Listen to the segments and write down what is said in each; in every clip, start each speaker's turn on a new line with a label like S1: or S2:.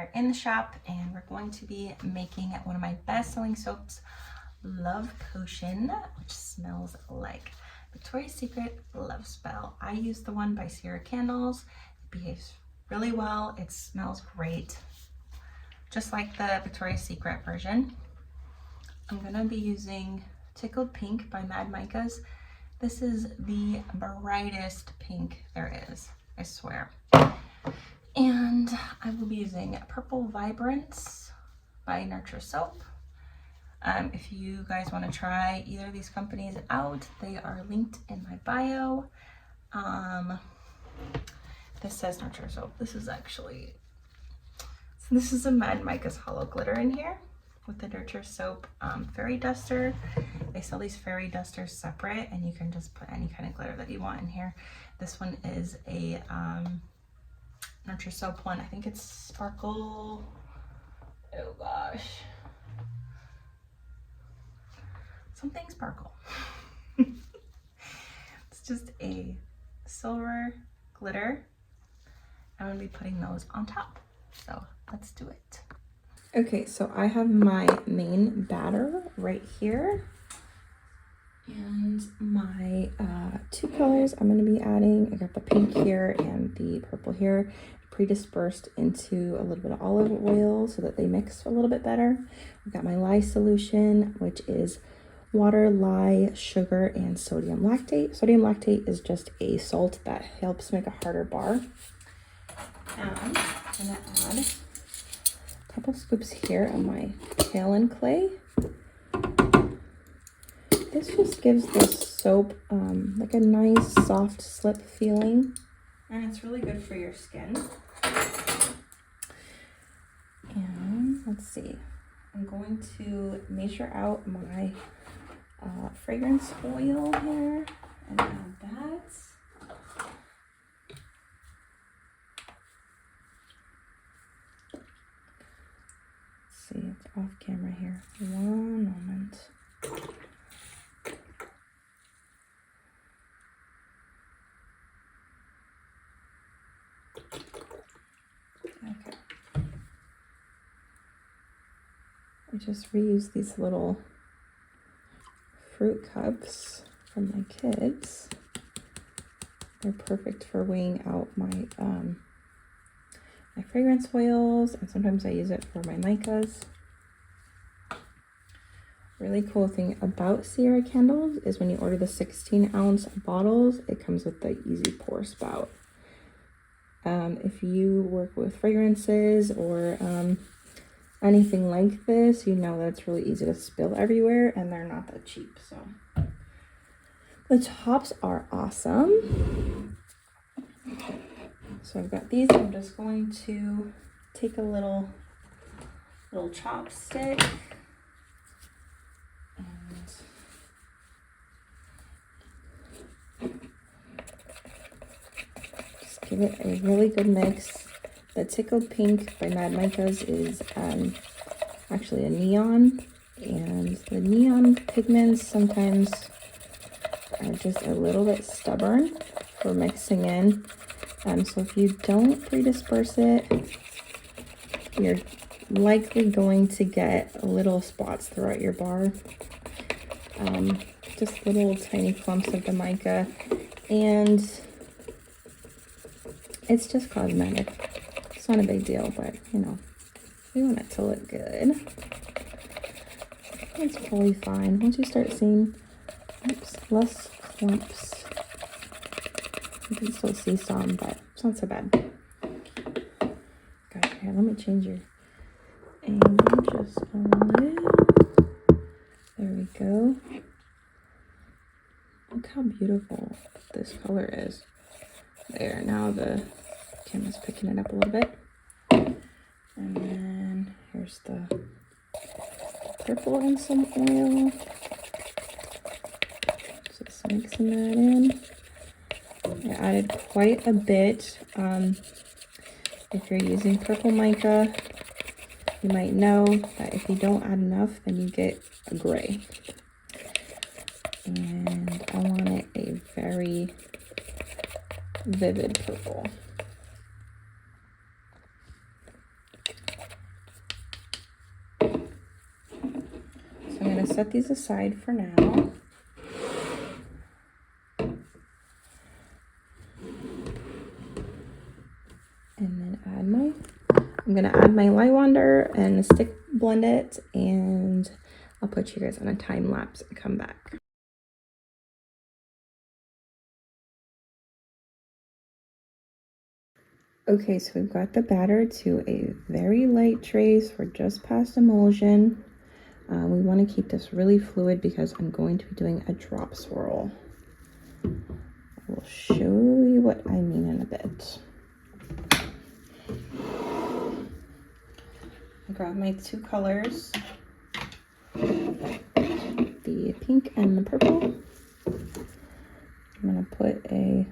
S1: are in the shop, and we're going to be making one of my best-selling soaps, Love Potion, which smells like Victoria's Secret Love Spell. I use the one by Sierra Candles. It behaves really well. It smells great, just like the Victoria's Secret version. I'm gonna be using Tickled Pink by Mad Micas. This is the brightest pink there is, I swear. And I will be using Purple Vibrance by Nurture Soap. If you guys want to try either of these companies out, they are linked in my bio. This says Nurture Soap. This is a Mad Micas Hollow Glitter in here with the Nurture Soap Fairy Duster. They sell these Fairy Dusters separate, and you can just put any kind of glitter that you want in here. This one is a Nurture Soap one. I think it's Sparkle. Oh gosh. Something sparkle. It's just a silver glitter. I'm gonna be putting those on top. So let's do it. Okay, so I have my main batter right here. And my two colors I'm going to be adding, I got the pink here and the purple here, pre-dispersed into a little bit of olive oil so that they mix a little bit better. I've got my lye solution, which is water, lye, sugar, and sodium lactate. Sodium lactate is just a salt that helps make a harder bar. And I'm going to add a couple scoops here of my Talon clay. This just gives this soap like a nice soft slip feeling, and it's really good for your skin. And let's see, I'm going to measure out my fragrance oil here and add that. Let's see, it's off camera here. One moment. Okay. I just reuse these little fruit cups from my kids. They're perfect for weighing out my my fragrance oils, and sometimes I use it for my micas. Really cool thing about Sierra Candles is when you order the 16-ounce bottles, it comes with the easy pour spout. If you work with fragrances or anything like this, you know that it's really easy to spill everywhere, and they're not that cheap. So the tops are awesome. So I've got these. I'm just going to take a little chopstick and give it a really good mix. The Tickled Pink by Mad Micas is actually a neon, and the neon pigments sometimes are just a little bit stubborn for mixing in. So if you don't pre-disperse it, you're likely going to get little spots throughout your bar. Just little tiny clumps of the mica, and it's just cosmetic. It's not a big deal, but you know, we want it to look good. It's totally fine. Once you start seeing less clumps, you can still see some, but it's not so bad. Gosh, here, let me change your angle just a little. There we go. Look how beautiful this color is. There, now the camera's picking it up a little bit. And then here's the purple and some oil. Just mixing that in. I added quite a bit. If you're using purple mica, you might know that if you don't add enough, then you get a gray. And I want it a very vivid purple. set these aside for now. And then I'm gonna add my light wonder and stick blend it, and I'll put you guys on a time lapse and come back. Okay, so we've got the batter to a very light trace. We're just past emulsion. We want to keep this really fluid because I'm going to be doing a drop swirl. I will show you what I mean in a bit. I grabbed my two colors, the pink and the purple. I'm going to put a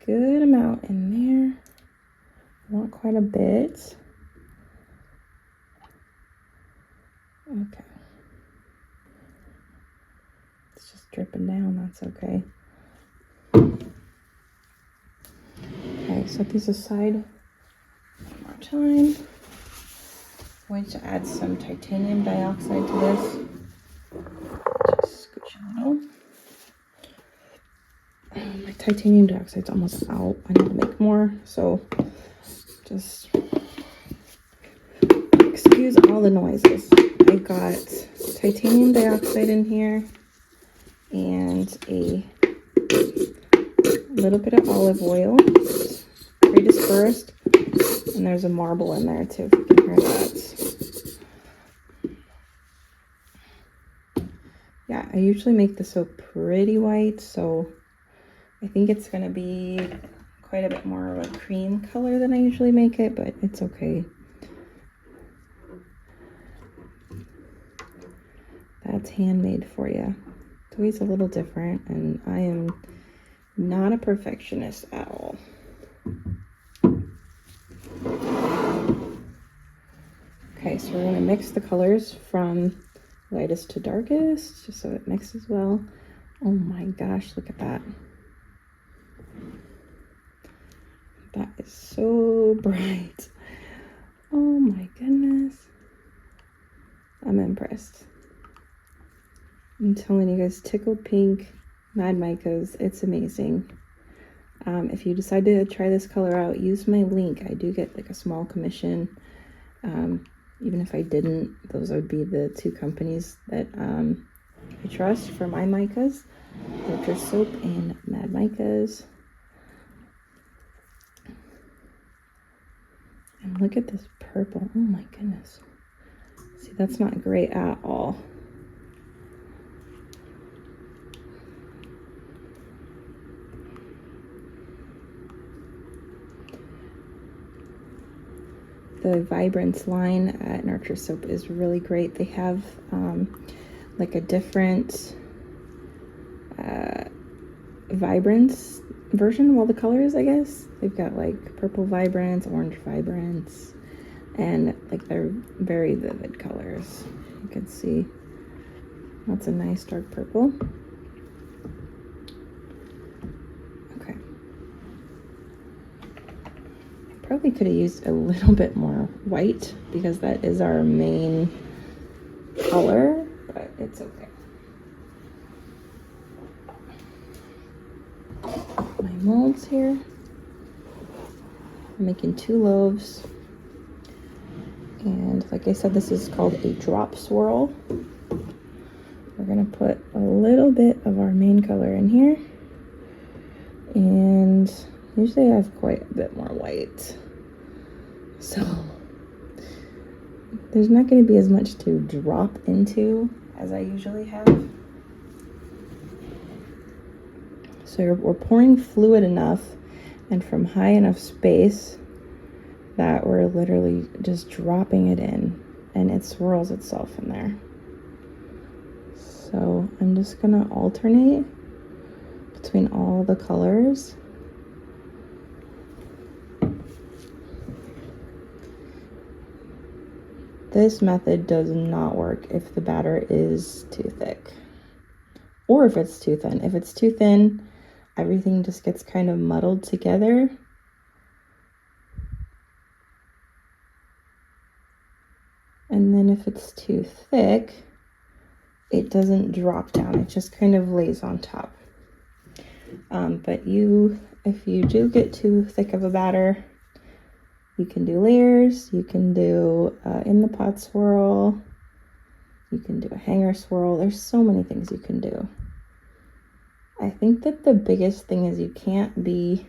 S1: good amount in there. I want quite a bit. Okay. It's just dripping down, that's okay. Okay, set these aside one more time. I'm going to add some titanium dioxide to this. Just scooch a little. My titanium dioxide's almost out. I need to make more, so just excuse all the noises. I got titanium dioxide in here and a little bit of olive oil, pre-dispersed, and there's a marble in there too, if you can hear that. Yeah, I usually make the soap pretty white, so I think it's gonna be quite a bit more of a cream color than I usually make it, but it's okay. That's handmade for you. It's always a little different, and I am not a perfectionist at all. Okay, so we're gonna mix the colors from lightest to darkest, just so it mixes well. Oh my gosh, look at that. That is so bright. Oh my goodness. I'm impressed. I'm telling you guys, tickled pink, Mad Micas, it's amazing. If you decide to try this color out, use my link. I do get like a small commission. Even if I didn't, those would be the two companies that I trust for my micas. Filter Soap and Mad Micas. And look at this purple. Oh my goodness. See, that's not great at all. The Vibrance line at Nurture Soap is really great. They have like a different Vibrance version of all the colors, I guess. They've got like purple Vibrance, orange Vibrance, and like they're very vivid colors. You can see that's a nice dark purple. Okay. Probably could have used a little bit more white because that is our main color, but it's okay. My molds here. I'm making 2 loaves. And like I said, this is called a drop swirl. We're gonna put a little bit of our main color in here. And usually I have quite a bit more white. So there's not going to be as much to drop into as I usually have. So we're pouring fluid enough and from high enough space that we're literally just dropping it in, and it swirls itself in there. So I'm just going to alternate between all the colors. This method does not work if the batter is too thick or if it's too thin. If it's too thin, everything just gets kind of muddled together. And then if it's too thick, it doesn't drop down. It just kind of lays on top. But if you do get too thick of a batter, you can do layers. You can do in the pot swirl. You can do a hanger swirl. There's so many things you can do. I think that the biggest thing is you can't be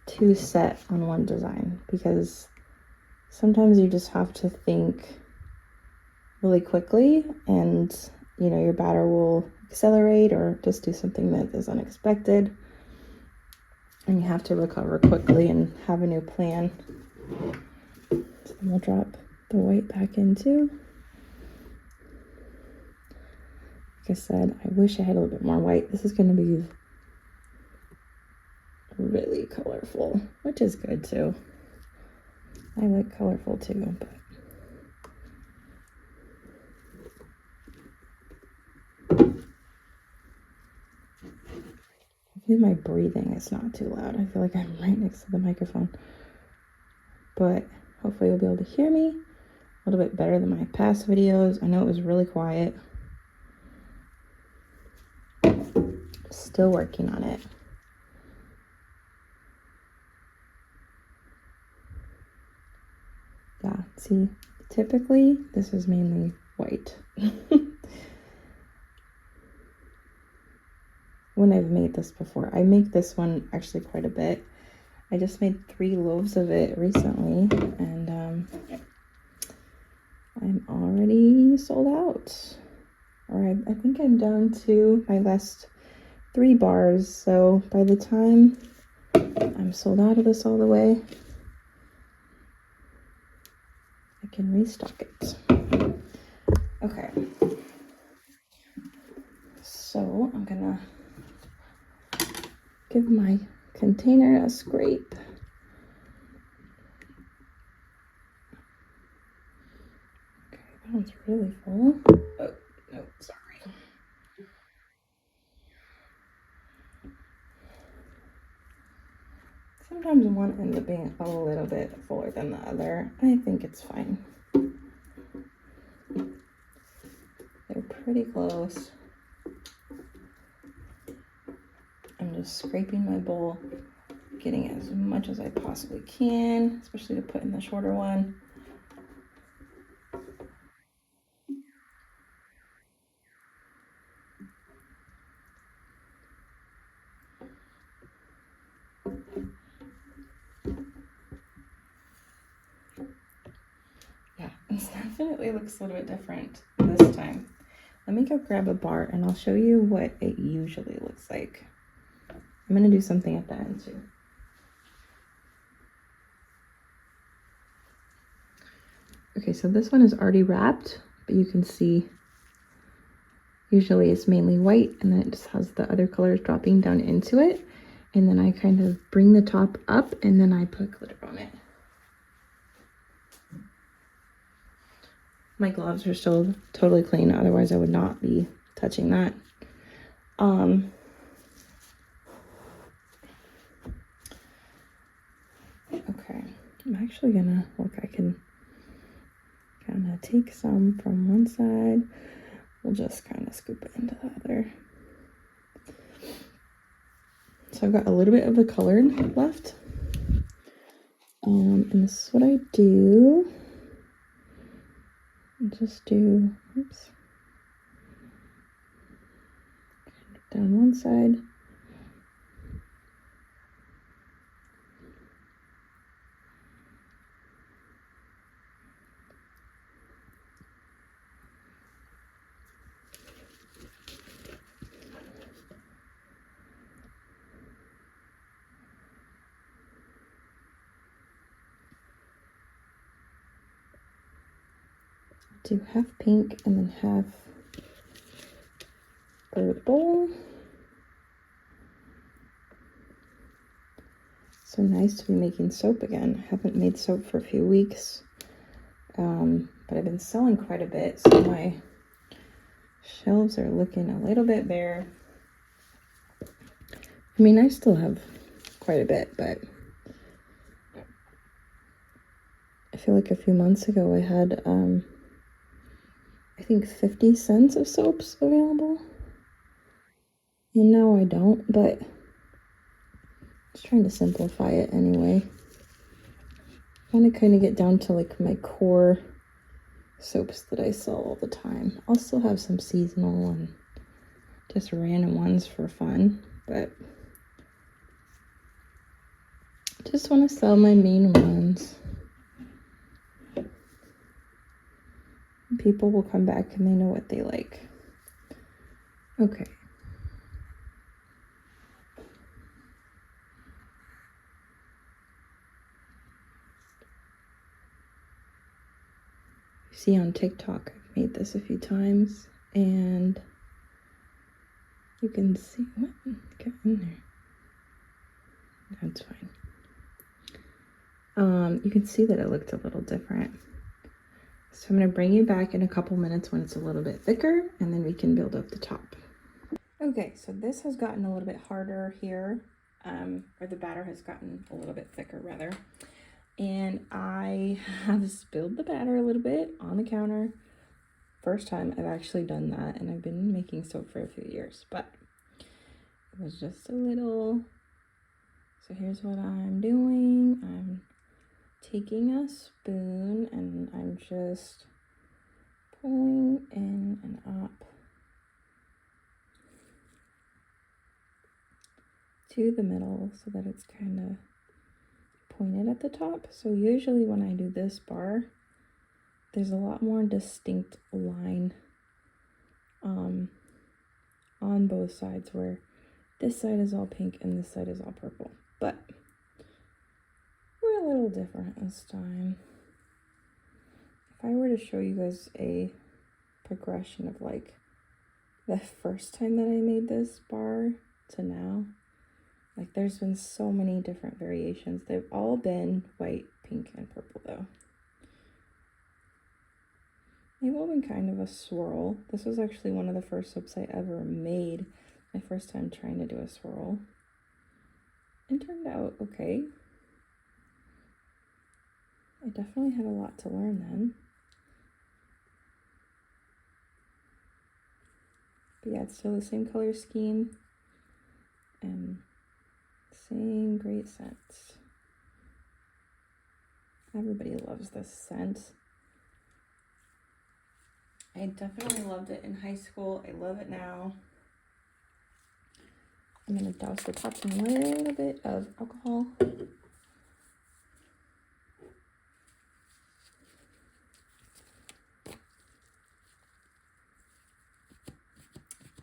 S1: too set on one design, because sometimes you just have to think really quickly, and you know, your batter will accelerate or just do something that is unexpected, and you have to recover quickly and have a new plan. So we'll drop the white back in too. Like I said, I wish I had a little bit more white. This is going to be really colorful, which is good too. I like colorful too, but hopefully my breathing is not too loud. I feel like I'm right next to the microphone, but hopefully you'll be able to hear me a little bit better than my past videos. I know it was really quiet. Still working on it. Yeah, see, typically this is mainly white. When I've made this before, I make this one actually quite a bit. I just made 3 loaves of it recently, and I'm already sold out. Or I think I'm down to my last 3 bars, so by the time I'm sold out of this all the way, I can restock it. Okay, so I'm gonna give my container a scrape. Okay, that one's really full. Oh, no, sorry. Sometimes one ends up being a little bit fuller than the other. I think it's fine. They're pretty close. I'm just scraping my bowl, getting as much as I possibly can, especially to put in the shorter one. Yeah, it definitely looks a little bit different this time. Let me go grab a bar and I'll show you what it usually looks like. I'm gonna do something at the end too. Okay, so this one is already wrapped, but you can see usually it's mainly white, and then it just has the other colors dropping down into it. And then I kind of bring the top up, and then I put glitter on it. My gloves are still totally clean, otherwise I would not be touching that. Okay, I'm actually gonna look, I can kind of take some from one side. We'll just kind of scoop it into the other. So I've got a little bit of the colored left. And this is what I do. Just do, oops, down one side. Do half pink and then half purple. So nice to be making soap again. I haven't made soap for a few weeks, but I've been selling quite a bit, so my shelves are looking a little bit bare. I mean, I still have quite a bit, but I feel like a few months ago I had I think 50 cents of soaps available. And now I don't, but just trying to simplify it anyway. I want to kind of get down to like my core soaps that I sell all the time. I'll still have some seasonal and just random ones for fun, but just want to sell my main ones. People will come back and they know what they like. Okay. See on TikTok, I've made this a few times, and you can see what get in there. That's fine. You can see that it looked a little different. So I'm going to bring you back in a couple minutes when it's a little bit thicker, and then we can build up the top. Okay, so this has gotten a little bit harder here, or the batter has gotten a little bit thicker rather. And I have spilled the batter a little bit on the counter. First time I've actually done that, and I've been making soap for a few years, but it was just a little. So here's what I'm doing. I'm taking a spoon and I'm just pulling in and up to the middle so that it's kind of pointed at the top. So usually when I do this bar, there's a lot more distinct line on both sides, where this side is all pink and this side is all purple. But we're a little different this time. If I were to show you guys a progression of like the first time that I made this bar to now, like there's been so many different variations. They've all been white, pink, and purple though. They've all been kind of a swirl. This was actually one of the first soaps I ever made. My first time trying to do a swirl. It turned out okay. I definitely had a lot to learn then. But yeah, it's still the same color scheme and same great scents. Everybody loves this scent. I definitely loved it in high school. I love it now. I'm going to douse the top in a little bit of alcohol.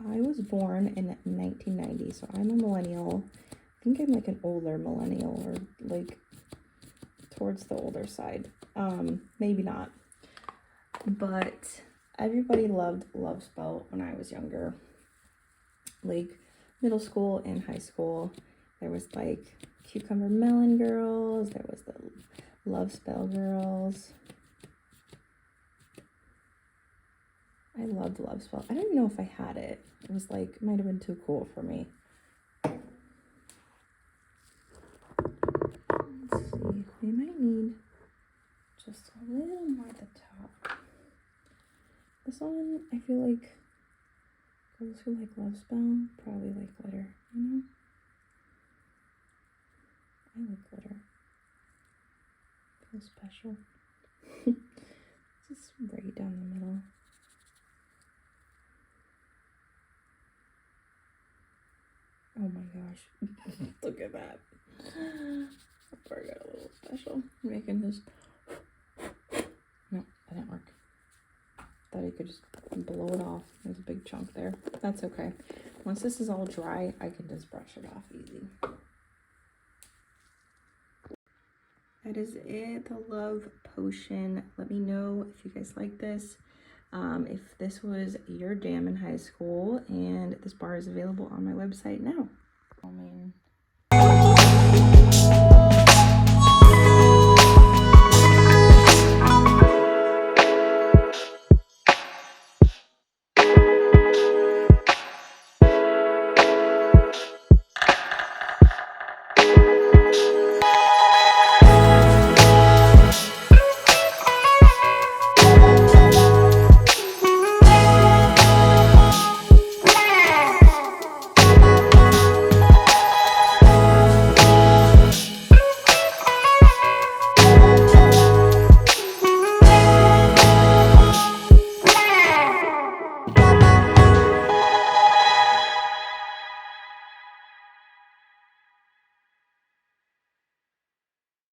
S1: I was born in 1990, so I'm a millennial. I think I'm like an older millennial, or like towards the older side. Maybe not. But everybody loved Love Spell when I was younger. Like middle school and high school, there was like Cucumber Melon girls, there was the Love Spell girls. I loved Love Spell. I don't even know if I had it. It was like, it might have been too cool for me. Let's see, we might need just a little more at the top. This one, I feel like girls who like Love Spell probably like glitter, you know? I like glitter. Feels special. Just right down the middle. Oh my gosh. Look at that. I got a little special. I'm making this. No, that didn't work. Thought you could just blow it off. There's a big chunk there. That's okay. Once this is all dry, I can just brush it off easy. That is it, the Love Potion. Let me know if you guys like this. If this was your jam in high school, and this bar is available on my website now. I mean,